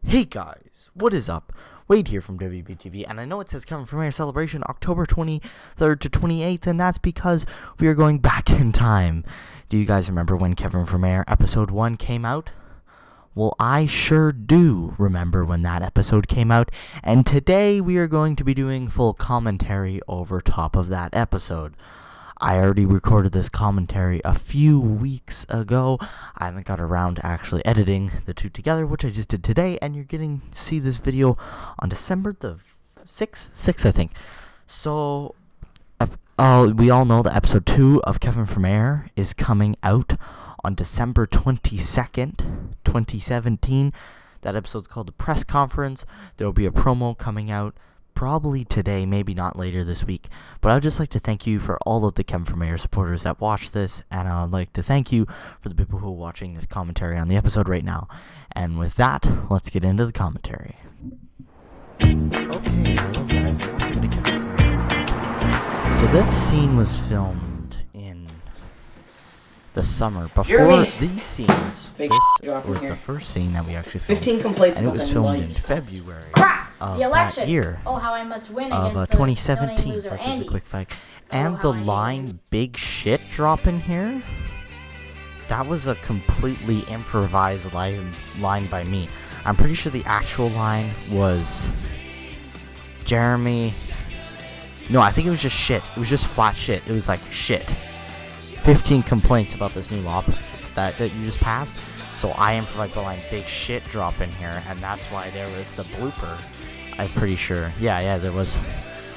Hey guys, what is up? Wade here from WBTV, and I know it says Kevin Vermeer Celebration October 23rd to 28th, and that's because we are going back in time. Do you guys remember when Kevin Vermeer Episode 1 came out? Well, I sure do remember when that episode came out, and today we are going to be doing full commentary over top of that episode. I already recorded this commentary a few weeks ago. I haven't got around to actually editing the two together, which I just did today, and you're getting to see this video on December the 6th, I think. So, we all know that episode 2 of Kevin Vermeer is coming out on December 22nd, 2017. That episode's called The Press Conference. There will be a promo coming out probably today, maybe not later this week, but I'd just like to thank you for all of the Kevin Vermeer supporters that watched this, and I'd like to thank you for the people who are watching this commentary on the episode right now. And with that, let's get into the commentary. Okay, hello guys, welcome to Kevin Vermeer. So this scene was filmed in the summer. Before these scenes, this was the first scene that we actually filmed, 15 complaints, and it was filmed in February of the election. that year, oh, how I must win of against 2017, the so that's Andy. just a quick fact. And the line "big shit" drop in here, that was a completely improvised line by me. I'm pretty sure the actual line was Jeremy. No, I think it was just shit. It was just flat shit. It was like shit. 15 complaints about this new law that you just passed. So I improvised the line "big shit" drop in here, and that's why there was the blooper. I'm pretty sure. Yeah, there was.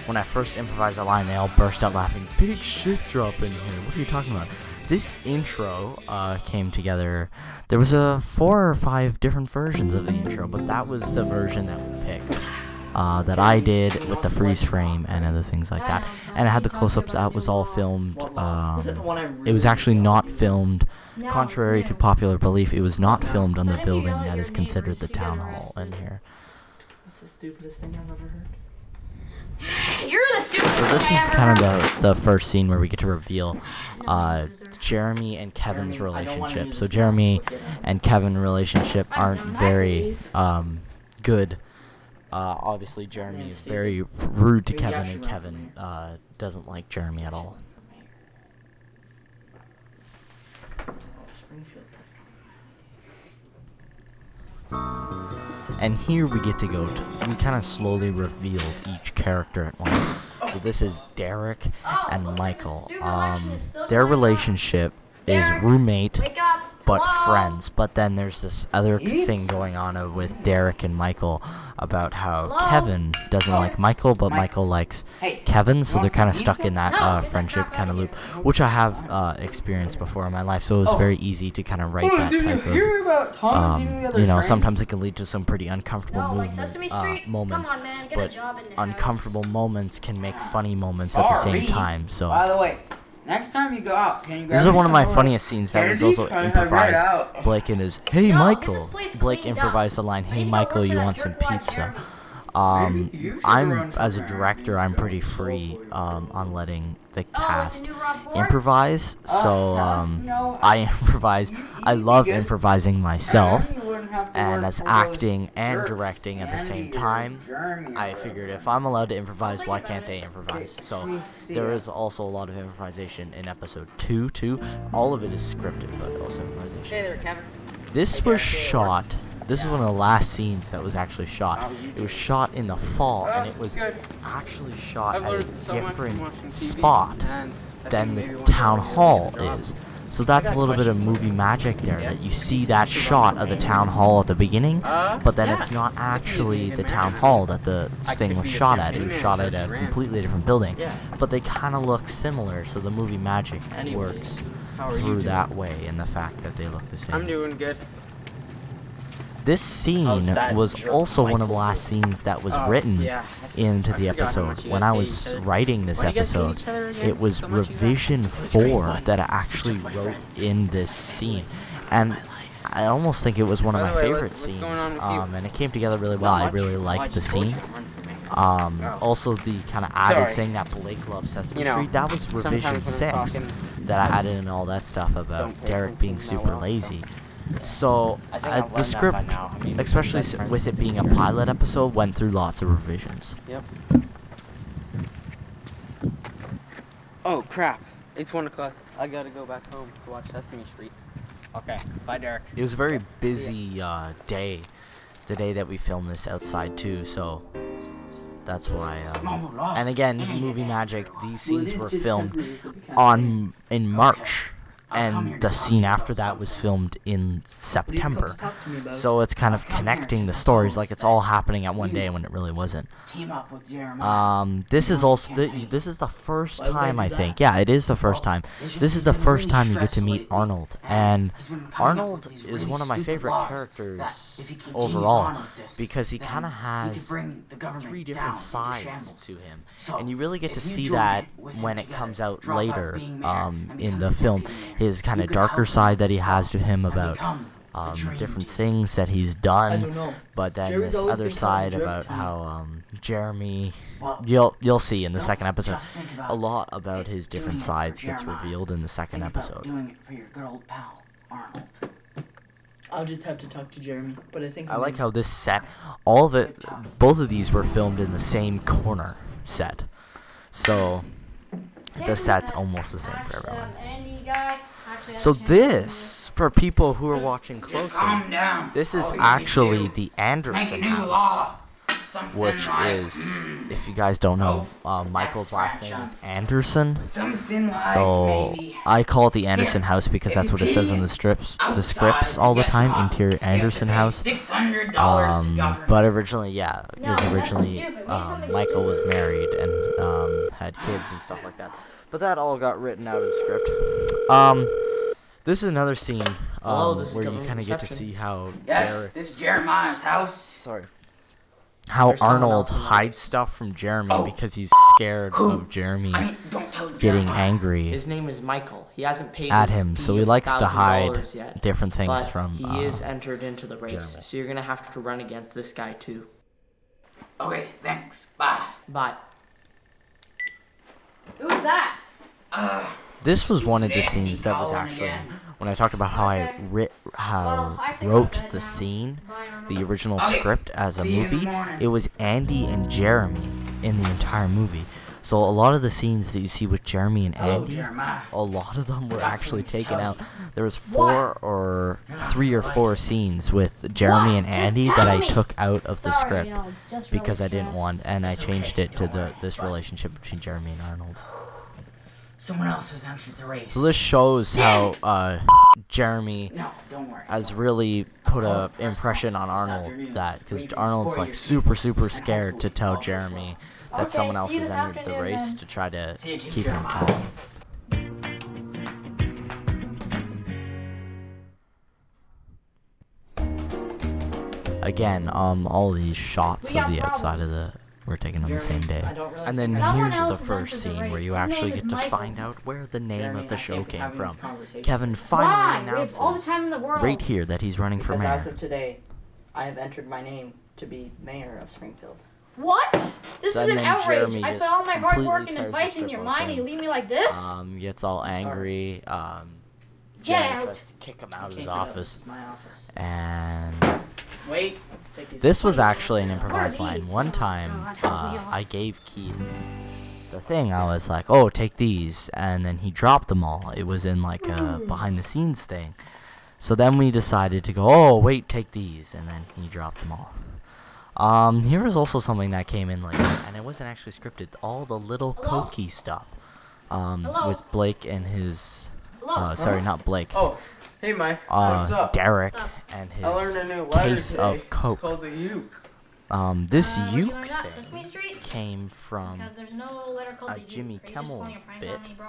When I first improvised the line, they all burst out laughing. "Big shit drop in here. What are you talking about?" This intro came together. There was 4 or 5 different versions of the intro, but that was the version that we picked. That I did with the freeze frame and other things like that. And it had the close-ups. That was all filmed. It was actually not filmed, contrary to popular belief, it was not filmed on the building that is considered the town hall in here. That's the stupidest thing I've ever heard. You're the stupidest. So this is kind of the first scene where we get to reveal Jeremy and Kevin's relationship. So Jeremy and Kevin's relationship aren't very good. Obviously, Jeremy is very rude to Kevin, and Kevin doesn't like Jeremy at all. And here we get to go to, we kind of slowly revealed each character at once. So this is Derek and Michael. Their relationship is roommate but friends. But then there's this other thing going on with Derek and Michael about how Kevin doesn't like Michael, but Michael likes Kevin, so they're kind of stuck in that friendship kind of loop, which I have experienced before in my life, so it was very easy to kind of write that type of, you know, sometimes it can lead to some pretty uncomfortable moments, but uncomfortable moments can make funny moments at the same time, so. By the way, next time you go out, can you grab this is one of my funniest scenes that was also improvised. Blake and his, "Hey Michael." Blake improvised the line, "Hey Michael, you want some pizza?" As a director, I'm pretty free on letting the cast improvise. So I improvise. I love improvising myself, and as acting and directing at the same time, I figured if I'm allowed to improvise, why can't they improvise? So there is also a lot of improvisation in episode 2 too. All of it is scripted, but also improvisation. Hey there, Kevin. This was shot. This is one of the last scenes that was actually shot. It was shot in the fall, and it was actually shot at a different spot than the town hall is. So that's a little bit of movie magic there, that you see that shot of the town hall at the beginning, but then it's not actually the town hall that the thing was shot at. It was shot at a completely different building, but they kind of look similar, so the movie magic works through that way, and the fact that they look the same. I'm doing good. This scene was also one of the last scenes that was written into the episode. When I was writing this episode, it was revision 4 that I actually wrote in this scene. And I almost think it was one of my favorite scenes. And it came together really well. I really liked the scene. Also the kind of added thing that Blake loves Sesame Street, that was revision 6 that I added in all that stuff about Derek being super lazy. So I think I've learned the that script, by now. I mean, especially that's with it being a Princess pilot episode, went through lots of revisions. Yep. Oh crap! It's 1 o'clock. I gotta go back home to watch Sesame Street. Okay. Bye, Derek. It was a very busy day, the day that we filmed this outside too. So that's why. And again, movie magic. These scenes were filmed in March, and the scene after that was filmed in September. So it's kind of connecting the stories, like it's all happening at one day when it really wasn't. Team up with Jeremiah. This is also this is the first time, I think. Yeah, it is the first time. This is the first time you get to meet Arnold, and Arnold is one of my favorite characters overall because he kind of has 3 different sides to him, and you really get to see that when it comes out later in the film. His kind of darker side that he has to him about different things that he's done, but then this other side about how Jeremy, you'll see in the second episode, a lot about his different sides gets revealed in the second episode. Doing it for your good old pal, Arnold. I'll just have to talk to Jeremy, but I think I like how this set, all of it, both of these were filmed in the same corner set, so the set's almost the same for everyone. So this, for people who are watching closely, this is actually the Anderson house, which is, if you guys don't know, Michael's last name is Anderson. So I call it the Anderson house because that's what it says on the scripts all the time, interior Anderson house. But originally, yeah, because originally Michael was married and had kids and stuff like that. But that all got written out of the script. This is another scene where you kind of get to see how this is Jeremiah's house. How Arnold hides stuff from Jeremy because he's scared of Jeremy getting angry his name is Michael. He hasn't paid at him, so he likes to hide yet, different things but from he is entered into the race, Jeremy. so you're gonna have to run against this guy too. Okay, thanks. Bye. Bye. Who's that? This was one of the scenes that was actually, when I talked about how I wrote the scene, the original script as a movie, it was Andy and Jeremy in the entire movie. So a lot of the scenes that you see with Jeremy and Andy, a lot of them were actually taken out. There was 3 or 4 scenes with Jeremy and Andy that I took out of the script because I didn't want, and I changed it to this relationship between Jeremy and Arnold. Someone else has entered the race. So this shows how Jeremy has really put a impression on Arnold, that because Arnold's like super scared to tell Jeremy that someone else has entered the race to try to keep him calm. Again, all these shots of the outside of the were taken on the same day. And then here's the first scene where you actually get to find out where the name of the show came from. Kevin finally announces right here that he's running for Because mayor. as of today, I have entered my name to be mayor of Springfield. What? This So is an then outrage. Jeremy I put just all my hard work completely and tears advice the in your script mind and you open. leave me like this? Gets all angry. Get Jeremy out. tries to kick him out of his Can't get out. office. This is my office. And Wait. Take these this was actually an improvised What are line. these? One time, God, help me I gave Keith the thing. I was like, "Oh, take these," and then he dropped them all. It was in like a behind-the-scenes thing. So then we decided to go, "Oh, wait, take these," and then he dropped them all. Here was also something that came in later, and it wasn't actually scripted. All the little Cokie stuff, with Blake and his, sorry, not Blake. Oh, hey Mike. What's up? Derek What's up? and I learned a his new letter case today. of Coke. It's called the uke. This Where do you uke learn that? thing Sesame Street? came from Because there's no letter called a the U. Jimmy Are you just Kimmel pulling a prank bit. on me, bro?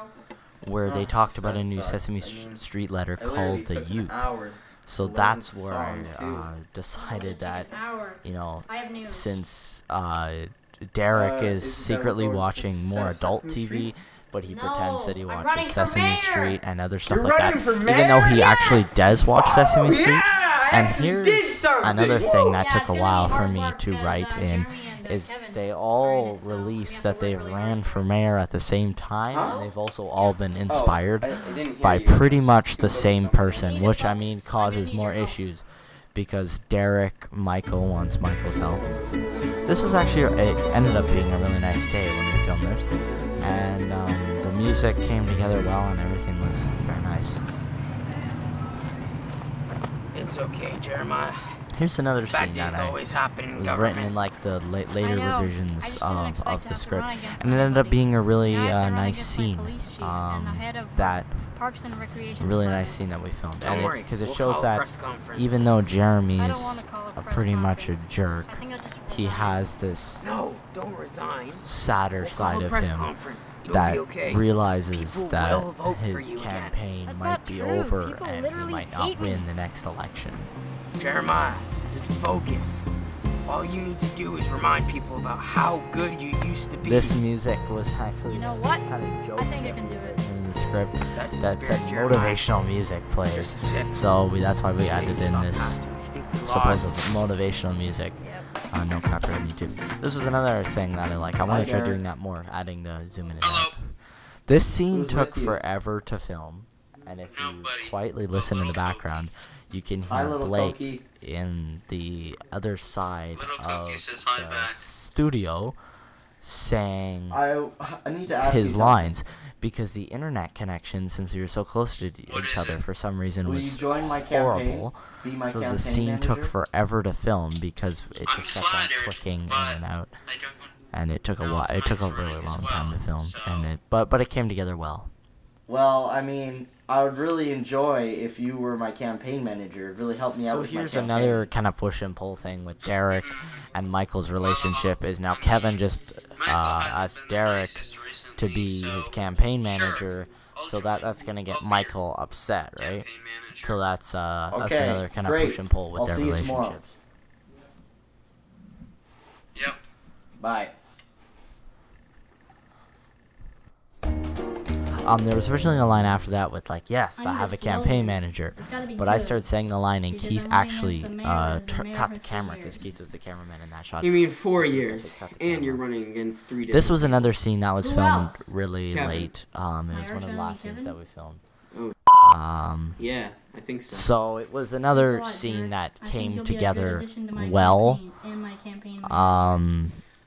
where they talked about a new sucks. Sesame I mean, Street letter I literally called the took an uke. hour So to learn that's the where song, I too. decided Take that, an hour. you know, I have news. since Derek is is secretly Bellator watching more adult Sesame TV, Street? but he No, pretends that he I'm watches running for Sesame mayor. Street and other stuff You're like that, running for even though he mayor? actually does watch Sesame Street. Yeah, And actually did here's start with another this. thing that Yeah, took it's a gonna be while for hard me work to because, write in, Jeremy and, is Kevin they are all in it, so we released have that to work they really ran hard. for mayor at the same time, Huh? and they've also all been Oh, inspired I didn't hear by you. pretty much the Focus same on that. person, need to which I focus. mean I'm gonna causes need more your help. issues because Derek Michael wants Michael's help. This was actually, it ended up being a really nice day when we filmed this, and the music came together well and everything was very nice. It's okay, Jeremiah. Here's another Bad scene days that I always happen in was government. written in like the later I know. revisions I just didn't expect of to the have to script, run against and it ended up anybody. being a really I had to run nice against my scene. police chief and the head of That Parks and Recreation really Department. nice scene that we filmed, Don't and worry, because it we'll shows call a that press conference. even though I don't Jeremy's want to call a press pretty much a conference. jerk, I think I'll just he resign. has this No, don't resign. sadder We'll side call a of press him conference. It'll that be okay. realizes People that will vote for his you again. campaign That's might not be true. over People and he literally might not hate me. win the next election. Jeremiah, just focus. All you need to do is remind people about how good you used to be. This music was actually You know what? kind of joke I think I can do it. in the script That's the that said spirit, Jeremiah. motivational music plays. Just a tip. So that's why we added in Stop this passing stupid supposed laws. motivational music. Yep. No copyright on YouTube. This was another thing that I like. I want to try Derek. doing that more, adding the zoom in and out. This scene Who's took with you? forever to film, and if you quietly listen in the background, you can Hi, hear little Blake Pokey. in the other side Little of Pokey says hi the back. studio saying I need to ask you his something. lines because the internet connection, since we were so close to What each is other, it? for some reason Will you was join my campaign? horrible. Be my So campaign the scene manager? took forever to film because it I'm just kept on flattered, clicking in but and out, I don't want and it took a No, while. It took a mine's really running long as time to well, film, so- and but it came together well. Well, I mean, I would really enjoy if you were my campaign manager. It'd really help me out So with my here's campaign. another kind of push and pull thing with Derek and Michael's relationship is now Kevin just Michael hasn't asked been the Derek nicest recently, to be so his campaign sure, manager, so that's gonna get Michael upset, right? campaign manager. So that's Okay, another kind of great. push and pull with I'll their see you tomorrow. relationships. Yep. Bye. There was originally a line after that with like, yes, I I need have a a campaign slogan. manager. It's gotta be But I good. started saying the line, and Because Keith I'm running actually against the mayor as the mayor cut for the 3 camera because years. Keith was the cameraman in that shot. You mean 4 years, Cut the and you're camera. running against 3 different. This was another scene that was Who filmed else? really Kevin. late. It My was one arch of the enemy, last scenes Kevin? that we filmed. Oh. Yeah, I think so. So it was another Thanks a lot, scene Derek. that I think came you'll be a good together addition to my well. campaign and my campaign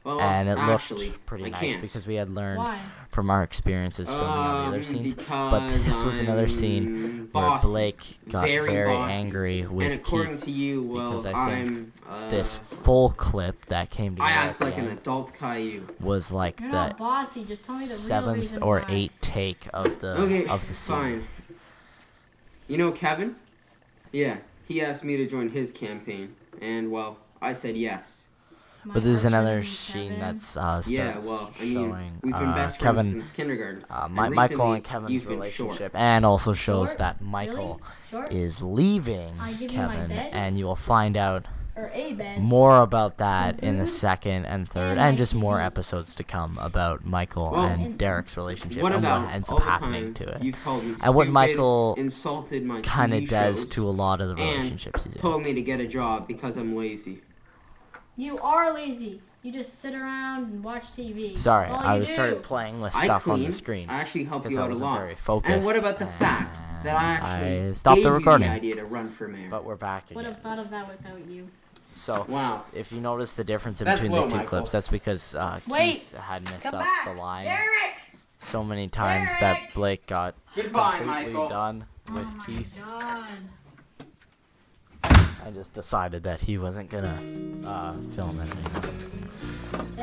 Well, And it actually, looked pretty I nice can't. because we had learned Why? from our experiences filming on the other scenes. But because this was another scene I'm where bossy, Blake got very bossy. angry with and according Keith to you, well, because I think I'm this full clip that came I together at act the like an end adult Caillou. was like You're the not bossy. Just tell me the real 7th reason or why. 8th take of the Okay, of the scene. fine. You know Kevin? Yeah, he asked me to join his campaign, and well, I said yes. My But this is arch another enemy, scene Kevin. that's Yeah, starts well, I mean, showing we've been best friends Kevin, since kindergarten. and Michael recently, and Kevin's you've been relationship, short. and also shows Short? that Michael Really? Short? is leaving I give you my Kevin, bed? and you will find out Or a bed. more about that Some in the food? second and third, And and my just more TV. episodes to come about Michael Well, and Instant. Derek's relationship What and about what ends all up the happening times to it, you've called me and what stupid, Michael insulted my kind of TV does shows, to a lot of the and relationships he's in. told me to get a job because I'm lazy. You are lazy. You just sit around and watch TV. Sorry, That's all I you was do. started playing with I stuff clean. on the screen I actually help because you I out a wasn't lot. very focused. And what about the fact that I actually I stopped gave the you recording, the idea to run for mayor? but we're back Would again. have thought of that without you. So Wow. if you notice the difference in That's between low, the two Michael. clips, that's because Wait. Keith had messed Come up back. the line Derek! so many times that Derek! Blake got Goodbye, completely Michael. done with Oh my Keith. God. I just decided that he wasn't gonna film it anymore.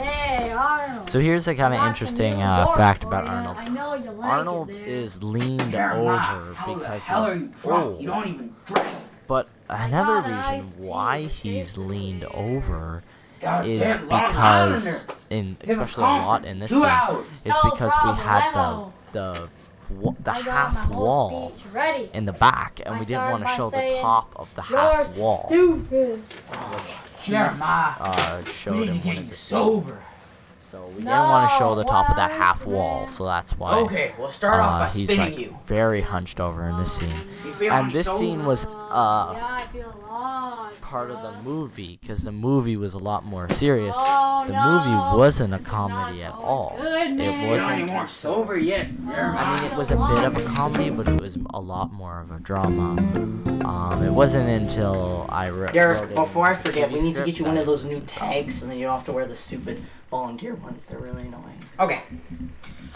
Hey, Arnold. So here's a kind of Lock the interesting new door fact for about ya. Arnold. I know you like Arnold it there. is leaned Jeremiah, over how the because hell are he's you drunk? old. You don't even drink. But another got an iced reason tea why with he's taste leaned in it. over God is damn, Long because, Islanders. in They have a especially a lot conference in this 2 scene, hours. is No because we had problemo. the I got my half whole wall speech ready. in the back, and I we didn't want to started show by the saying, top of the You're half wall, stupid. which Jeremiah, showed we need in to one get of you the sober. scenes. So we didn't want to show the top of that No, half wall, man. so that's why Okay, we'll start off by he's spinning like you. very hunched over in this scene. You feel And me? this So- scene was Yeah, I feel lost. part of the movie, because the movie was a lot more serious. Oh, The no. movie wasn't a This is comedy not at going all. good, It man. You're not wasn't. any more sober yet. I mean, it was a bit of a comedy, but it was a lot more of a drama. It wasn't until I wrote Derek, it before I in the forget, we TV need to script get you one that of those it new was, tags, and then you don't have to wear the stupid volunteer ones. They're really annoying. Okay.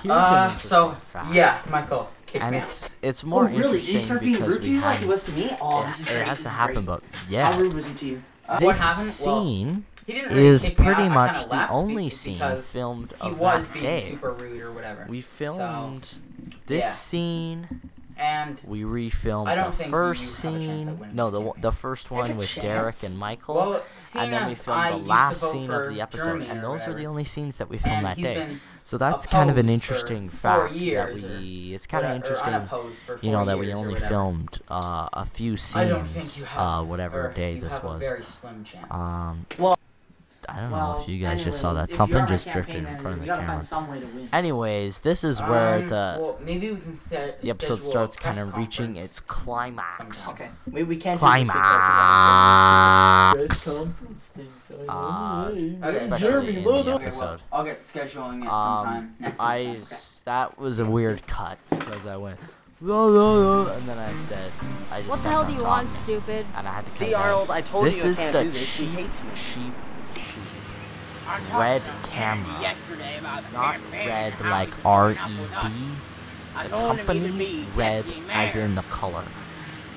Here's an So interesting fact. yeah, Michael, kick And me out. it's more Really? Did interesting he start being because rude to we you like had he was to me? Oh, this is it great. has this to is happen, great. but How yeah, rude was he to you? What this happened? Well, scene he didn't really is kick me out, pretty I much kinda the left only because scene filmed he of was that being day. super rude or whatever. We filmed this yeah. scene. And We refilmed I don't the think first you have a chance at scene. winning No, this the first one Take a with chance. Derek and Michael. well, seeing And then we as filmed I the used to last vote scene for of the episode, Germany and or those are whatever, the only scenes that we filmed and that he's day. been So that's kind of an opposed interesting for fact 4 years that or we. It's kind of whatever, or interesting, unopposed for you know, 4 that we years or only whatever. filmed a few I don't think you scenes, have, whatever or day you this have was. A very slim chance. Well, I don't know if you guys just saw that. anyways, if Something you're my just campaign drifted in manager, front of the you gotta camera. find some way to win. Anyways, this is where well, maybe we can set the episode schedule starts a kind of press reaching conference its climax. sometime. Okay, we can't Climax. Okay, Especially in the Okay, episode. well, I'll get scheduling it sometime next week. That was a weird cut because I went, "La, la, la," and then I said, I just What the kept hell on do you talking, want, stupid? and I had to cut See, it out. Arnold, I told This you I is can't the do this. She cheap, hates me. cheap I talked red to Andy camera. yesterday about the Not campaign red and how like he's coming up RED, with us. I the told him he could company be red deputy as mayor. in the color.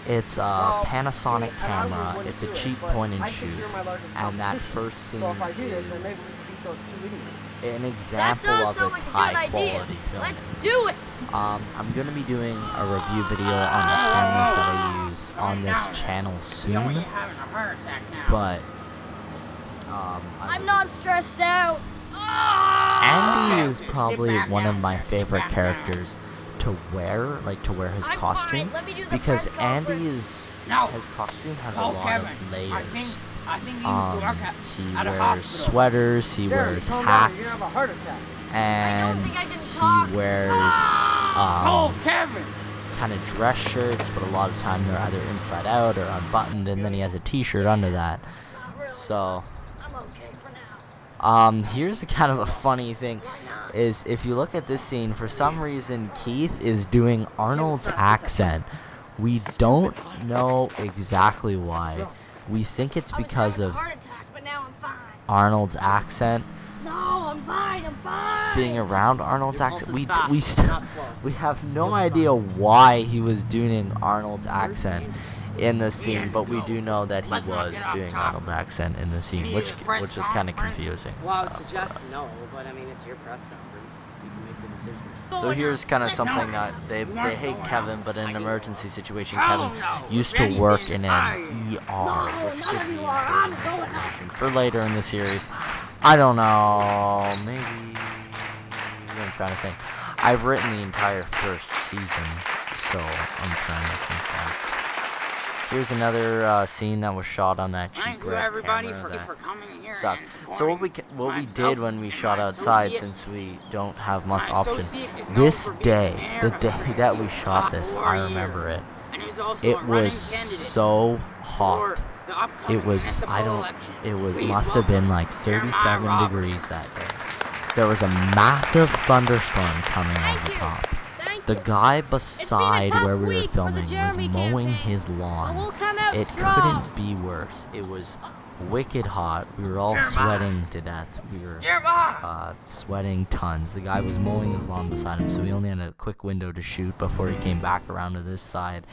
It's a Panasonic camera. It's a cheap point and shoot, and that first scene is an example of its high quality film. Let's do it. I'm gonna be doing a review video on the cameras that I use on this channel You know, you're soon, having a heart attack now. but I'm not stressed out. Andy is Sit probably back one down, of my sit favorite back down. characters to wear, like to wear his I'm costume, fine. Let me do the because press Andy conference. No. his costume has a Oh, lot Kevin, of layers. I think he used to work at He a wears hospital. sweaters, he wears hats, and think I can talk. he wears Oh, Kevin! kind of dress shirts, but a lot of time they're either inside out or unbuttoned, and then he has a t-shirt under that. So I'm okay for now. here's a kind of a funny thing, is if you look at this scene, for some reason Keith is doing Arnold's accent. We don't know exactly why. We think it's because I was of having a heart attack, but now I'm fine. Arnold's accent, No, I'm fine. I'm fine. being around Arnold's accent. We not slow. we have no idea why he was doing Arnold's accent in the scene, but we do know that he was doing Arnold's accent in the scene, which is kind of confusing. Well, I would suggest no, but I mean, it's your press conference. You can make the decision. So here's kind of something that they hate Kevin, but in an emergency situation, Kevin used to work in an ER, which could be important information for later in the series. I don't know, maybe. I'm trying to think. I've written the entire first season, so I'm trying to think back. Here's another scene that was shot on that Thank cheap you, red everybody, camera that for coming here sucked. and So what we did when we shot outside, since we don't have much option, this day, the day that we shot this, I remember it. It was so hot. It was must have been like 37 degrees that day. There was a massive thunderstorm coming over the top. Thank The you. guy It's been a beside tough where we were week for the filming was Jeremy mowing campaign, his but lawn. we'll come out It strong. couldn't be worse. It was wicked hot. We were all sweating to death. We were sweating tons. The guy was mowing his lawn beside him, so we only had a quick window to shoot before he came back around to this side.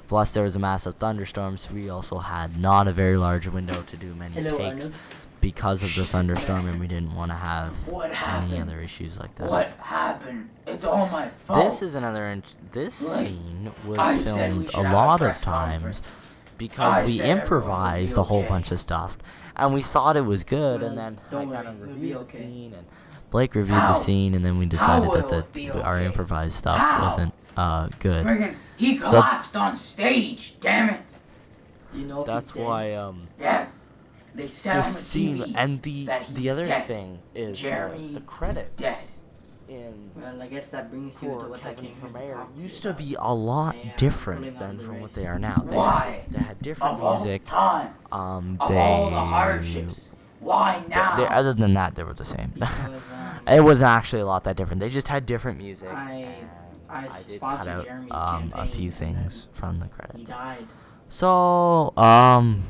Plus, there was a massive thunderstorm, so we also had not a very large window to do many Hello, takes Arnold. because of the thunderstorm, and we didn't want to have What any happened? other issues like that. What happened? It's all my fault. This is another. This scene was I said we filmed should a have a lot of press conference. times because I we said everyone would be improvised a whole okay. bunch of stuff, and we thought it was good, Well, and then don't I worry, kind of it'll be reviewed the okay. scene, and Blake reviewed the How? scene, and then we decided will that it be our okay? improvised stuff How? wasn't good. Friggin', he So- collapsed on stage. Damn it. You know if That's he's dead. why Yes. They said the on the scene TV and that the he's other dead. thing is Jeremy the is credits dead. in Well, I guess that brings you to for what I Kevin came here to Vermeer talk to you used to about. be a lot They are different pulling than on the from what race. they are now. Why? They had different Of all music. time, of They all the hardships, why now? other than that, they were the same. Because, It wasn't actually a lot that different. They just had different music. I I did cut sponsored out Jeremy's a campaign, few and things then from the he credits. died. So,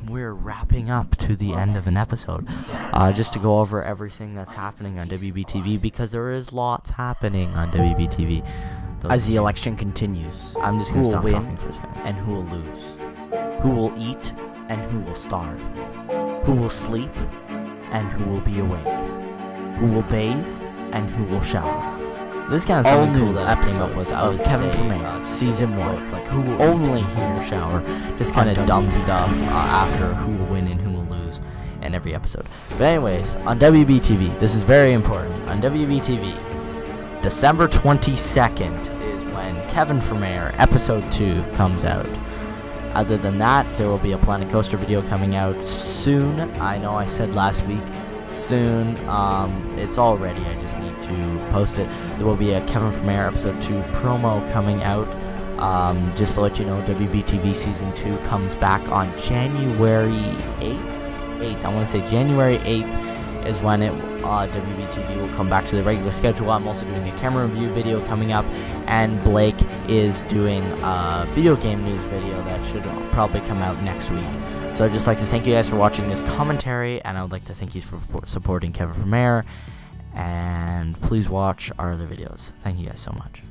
we're wrapping up to the end of an episode. Just to go over everything that's happening on WBTV, because there is lots happening on WBTV. As the election continues, I'm just going to stop talking for a second. And who will lose? Who will eat and who will starve? Who will sleep and who will be awake? Who will bathe and who will shower? This kind of something cool that I came up with of Kevin Vermeer, season 1. It's like who will only hear shower, just kind of dumb stuff after who will win and who will lose in every episode. But anyways, on WBTV, this is very important. On WBTV, December 22nd is when Kevin Vermeer episode 2 comes out. Other than that, there will be a Planet Coaster video coming out soon. I know I said last week soon. It's all ready. I just need to post it. There will be a Kevin Vermeer episode 2 promo coming out. Just to let you know, WBTV season 2 comes back on January 8th. I want to say January 8th is when WBTV will come back to the regular schedule. I'm also doing a camera review video coming up, and Blake is doing a video game news video that should probably come out next week. So I'd just like to thank you guys for watching this commentary, and I would like to thank you for supporting Kevin Vermeer, and please watch our other videos. Thank you guys so much.